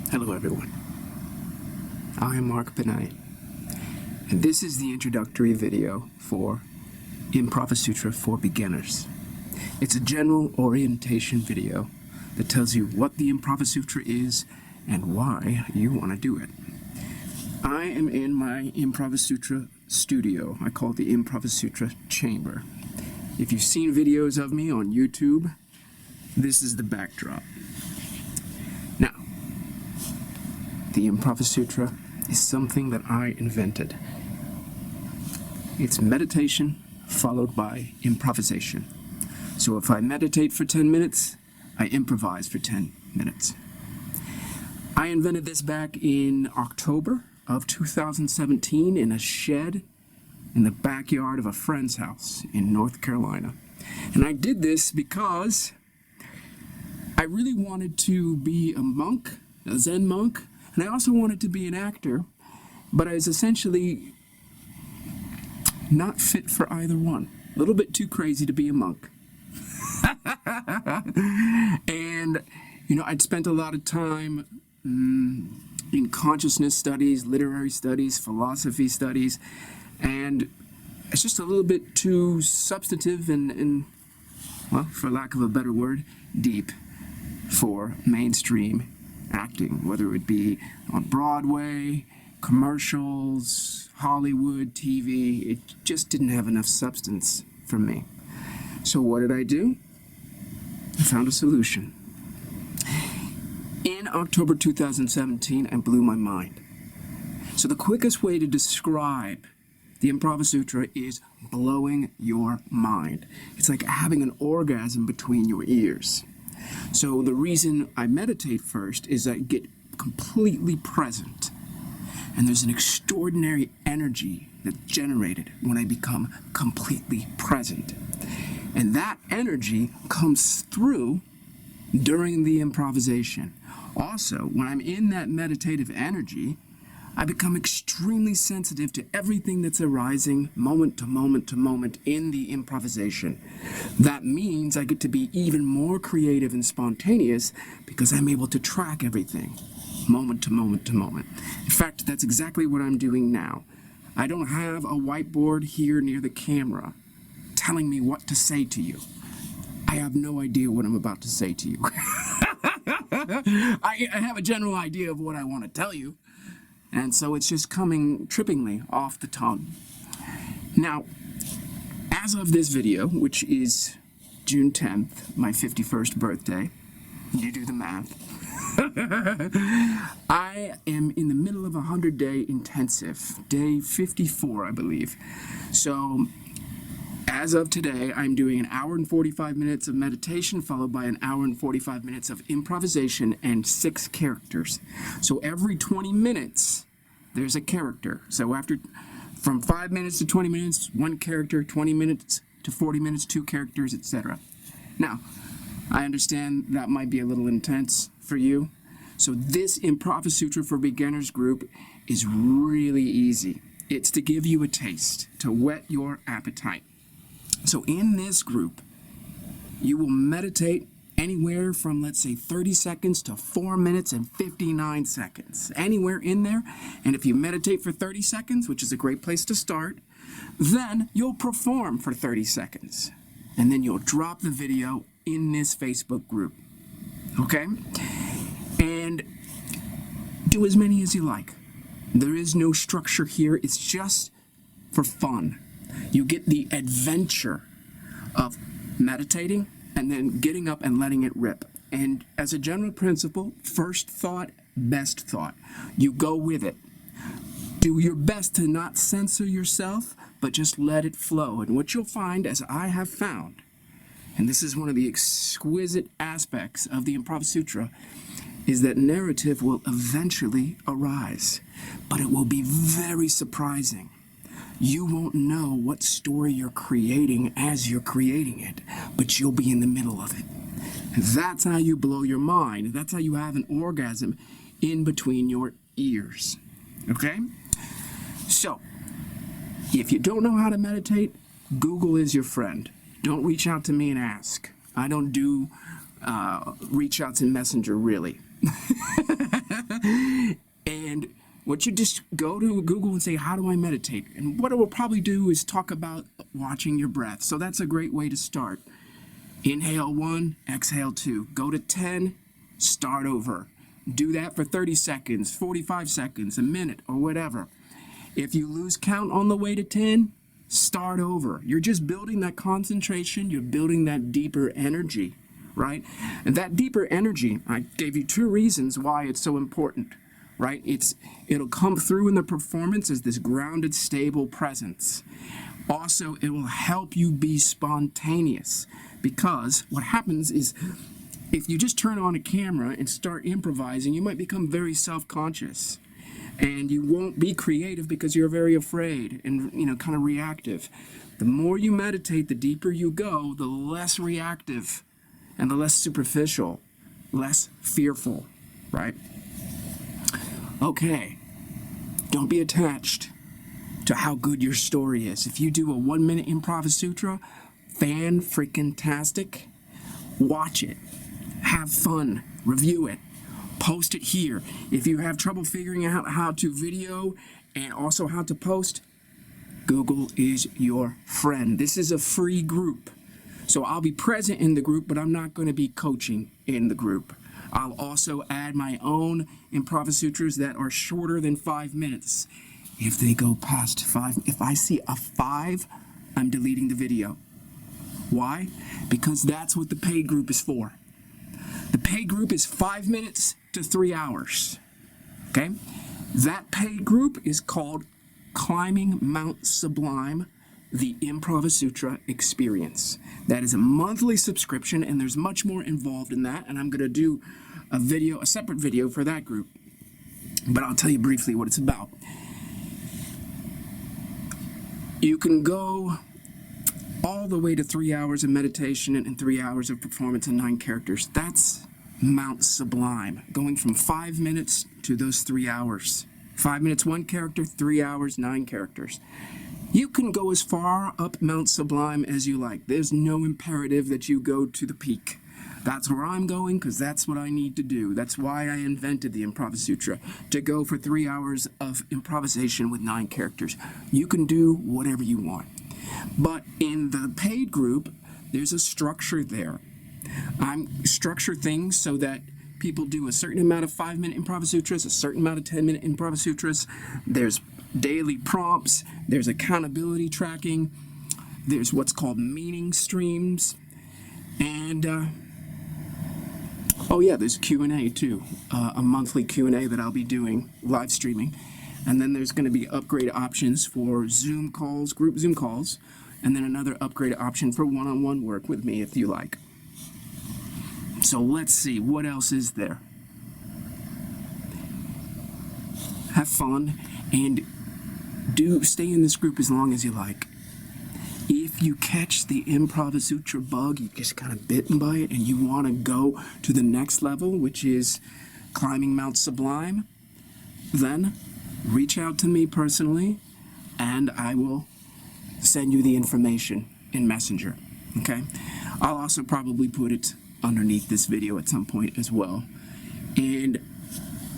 Hello everyone, I am Mark Benay, and this is the introductory video for Improvisutra for beginners. It's a general orientation video that tells you what the Improvisutra is and why you want to do it. I am in my Improvisutra studio. I call it the Improvisutra chamber. If you've seen videos of me on YouTube, this is the backdrop. Now, the Improvisutra is something that I invented. It's meditation followed by improvisation. So if I meditate for 10 minutes, I improvise for 10 minutes. I invented this back in October of 2017 in a shed in the backyard of a friend's house in North Carolina. And I did this because I really wanted to be a monk, a Zen monk, and I also wanted to be an actor, but I was essentially not fit for either one. A little bit too crazy to be a monk. And, I'd spent a lot of time in consciousness studies, literary studies, philosophy studies, and it's just a little bit too substantive and, well, for lack of a better word, deep for mainstream acting, whether it be on Broadway, commercials, Hollywood, TV. It just didn't have enough substance for me. So what did I do? I found a solution. In October 2017, I blew my mind. So the quickest way to describe the Improvisutra is blowing your mind. It's like having an orgasm between your ears. So the reason I meditate first is I get completely present. And there's an extraordinary energy that's generated when I become completely present. And that energy comes through during the improvisation. Also, when I'm in that meditative energy, I become extremely sensitive to everything that's arising moment to moment to moment in the improvisation. That means I get to be even more creative and spontaneous because I'm able to track everything moment to moment to moment. In fact, that's exactly what I'm doing now. I don't have a whiteboard here near the camera telling me what to say to you. I have no idea what I'm about to say to you. I have a general idea of what I want to tell you. And so it's just coming trippingly off the tongue. Now, as of this video, which is June 10th, my 51st birthday, you do the math, I am in the middle of a 100-day intensive, day 54, I believe. So, as of today, I'm doing an hour and 45 minutes of meditation followed by an hour and 45 minutes of improvisation and 6 characters. So every 20 minutes, there's a character. So from 5 minutes to 20 minutes, 1 character, 20 minutes to 40 minutes, 2 characters, etc. Now, I understand that might be a little intense for you. So this Improvisutra for Beginners group is really easy. It's to give you a taste, to whet your appetite. So in this group, you will meditate anywhere from, let's say, 30 seconds to 4 minutes and 59 seconds. Anywhere in there. And if you meditate for 30 seconds, which is a great place to start, then you'll perform for 30 seconds. And then you'll drop the video in this Facebook group. Okay? And do as many as you like. There is no structure here. It's just for fun. You get the adventure of meditating and then getting up and letting it rip. And as a general principle, first thought, best thought. You go with it. Do your best to not censor yourself, but just let it flow. And what you'll find, as I have found, and this is one of the exquisite aspects of the Improvisutra, is that narrative will eventually arise, but it will be very surprising. You won't know what story you're creating as you're creating it, but you'll be in the middle of it. And that's how you blow your mind. That's how you have an orgasm in between your ears. Okay? So, if you don't know how to meditate, Google is your friend. Don't reach out to me and ask. I don't do reach outs in Messenger, really. And what you just go to Google and say, how do I meditate? And what it will probably do is talk about watching your breath. So that's a great way to start. Inhale 1, exhale 2. Go to 10, start over. Do that for 30 seconds, 45 seconds, a minute, or whatever. If you lose count on the way to 10, start over. You're just building that concentration. You're building that deeper energy, right? And that deeper energy, I gave you 2 reasons why it's so important, right? It'll come through in the performance as this grounded, stable presence. Also, it will help you be spontaneous, because what happens is if you just turn on a camera and start improvising, you might become very self-conscious. And you won't be creative because you're very afraid and, kind of reactive. The more you meditate, the deeper you go, the less reactive and the less superficial, less fearful, right? Okay, don't be attached to how good your story is. If you do a 1-minute Improvisutra, fan-freaking-tastic, watch it, have fun, review it, post it here. If you have trouble figuring out how to video and also how to post, Google is your friend. This is a free group. So I'll be present in the group, but I'm not going to be coaching in the group. I'll also add my own Improvisutras that are shorter than 5 minutes. If they go past 5, if I see a 5, I'm deleting the video. Why? Because that's what the paid group is for. The paid group is 5 minutes to 3 hours. Okay? That paid group is called Climbing Mount Sublime, the Improvisutra Experience. That is a monthly subscription, and there's much more involved in that, and I'm going to do a separate video for that group. But I'll tell you briefly what it's about. You can go all the way to 3 hours of meditation and 3 hours of performance and 9 characters. That's Mount Sublime, going from 5 minutes to those 3 hours. 5 minutes, 1 character, 3 hours, 9 characters. You can go as far up Mount Sublime as you like. There's no imperative that you go to the peak. That's where I'm going because that's what I need to do. That's why I invented the Improvisutra, to go for 3 hours of improvisation with 9 characters. You can do whatever you want. But in the paid group, there's a structure there. I structure things so that people do a certain amount of 5-minute Improvisutras, a certain amount of 10-minute Improvisutras. There's daily prompts, there's accountability tracking, there's what's called meaning streams, and there's Q&A too, a monthly Q&A that I'll be doing, live streaming. And then there's going to be upgrade options for Zoom calls, group Zoom calls, and then another upgrade option for one-on-one work with me if you like. So let's see, what else is there? Have fun and stay in this group as long as you like. If you catch the Improvisutra bug, you just kind of bitten by it, and you want to go to the next level, which is climbing Mount Sublime, then reach out to me personally, and I will send you the information in Messenger, okay? I'll also probably put it underneath this video at some point as well. And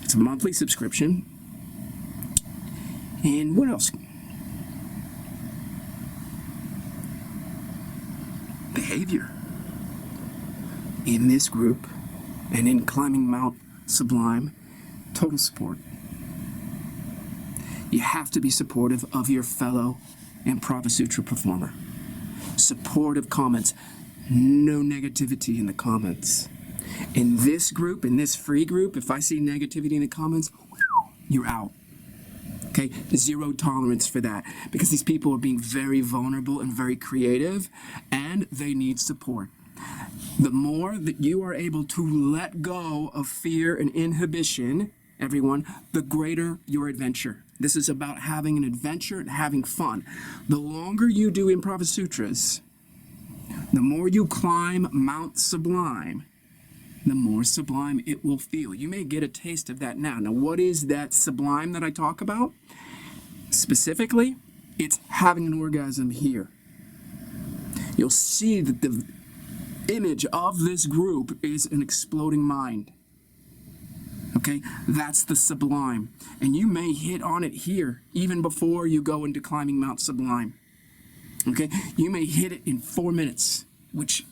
it's a monthly subscription. And what else? Behavior. In this group and in climbing Mount Sublime, total support. You have to be supportive of your fellow Improvisutra performer. Supportive comments. No negativity in the comments. In this group, in this free group, if I see negativity in the comments, you're out. Okay? Zero tolerance for that, because these people are being very vulnerable and very creative, and they need support. The more that you are able to let go of fear and inhibition, everyone, the greater your adventure. This is about having an adventure and having fun. The longer you do Improvisutras, the more you climb Mount Sublime, the more sublime it will feel. You may get a taste of that now. Now, what is that sublime that I talk about? Specifically, it's having an orgasm here. You'll see that the image of this group is an exploding mind. Okay, that's the sublime. And you may hit on it here even before you go into climbing Mount Sublime. Okay, you may hit it in 4 minutes, which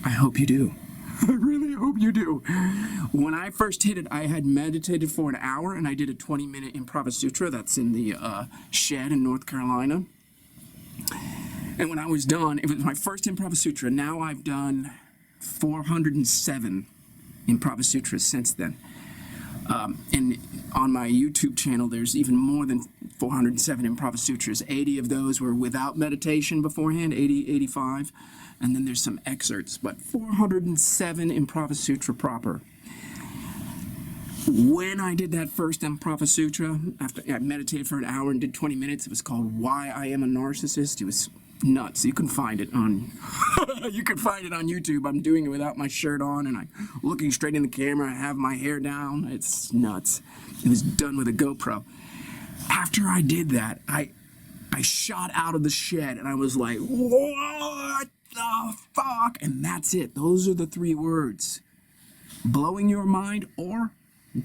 I hope you do. I really hope you do. When I first hit it, I had meditated for an hour and I did a 20-minute Improvisutra. That's in the shed in North Carolina. And when I was done, it was my first Improvisutra. Now I've done 407 Improvisutras since then. And on my YouTube channel, there's even more than 407 Improvisutras. 80 of those were without meditation beforehand, 85. And then there's some excerpts, but 407 Improvisutra proper. When I did that first Improvisutra, after I meditated for an hour and did 20 minutes, it was called Why I Am a Narcissist. It was nuts. You can find it on you can find it on YouTube. I'm doing it without my shirt on and I'm looking straight in the camera. I have my hair down. It's nuts. It was done with a GoPro. After I did that, I shot out of the shed and I was like, what the fuck? And that's it. Those are the 3 words. Blowing your mind or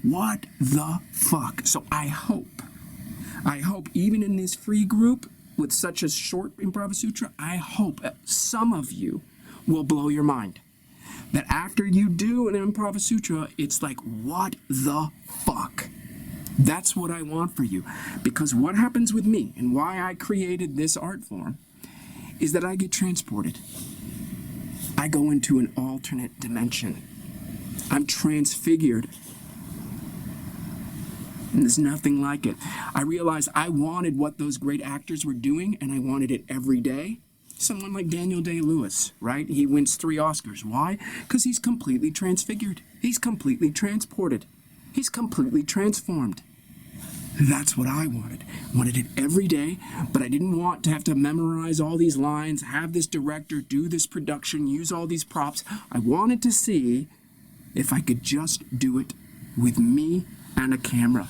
what the fuck. So I hope even in this free group with such a short Improvisutra, I hope some of you will blow your mind. That after you do an Improvisutra, it's like, what the fuck? That's what I want for you. Because what happens with me and why I created this art form is that I get transported. I go into an alternate dimension. I'm transfigured. And there's nothing like it. I realized I wanted what those great actors were doing, and I wanted it every day. Someone like Daniel Day-Lewis, right? He wins 3 Oscars. Why? Because he's completely transfigured. He's completely transported. He's completely transformed. That's what I wanted. I wanted it every day, but I didn't want to have to memorize all these lines, have this director do this production, use all these props. I wanted to see if I could just do it with me and a camera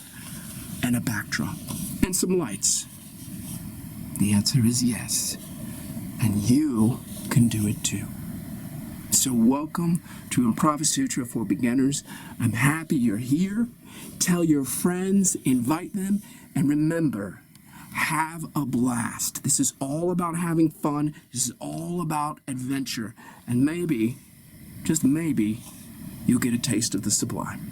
and a backdrop and some lights. The answer is yes. And you can do it too. So welcome to Improvisutra for Beginners. I'm happy you're here. Tell your friends, invite them, and remember, have a blast. This is all about having fun. This is all about adventure. And maybe, just maybe, you'll get a taste of the sublime.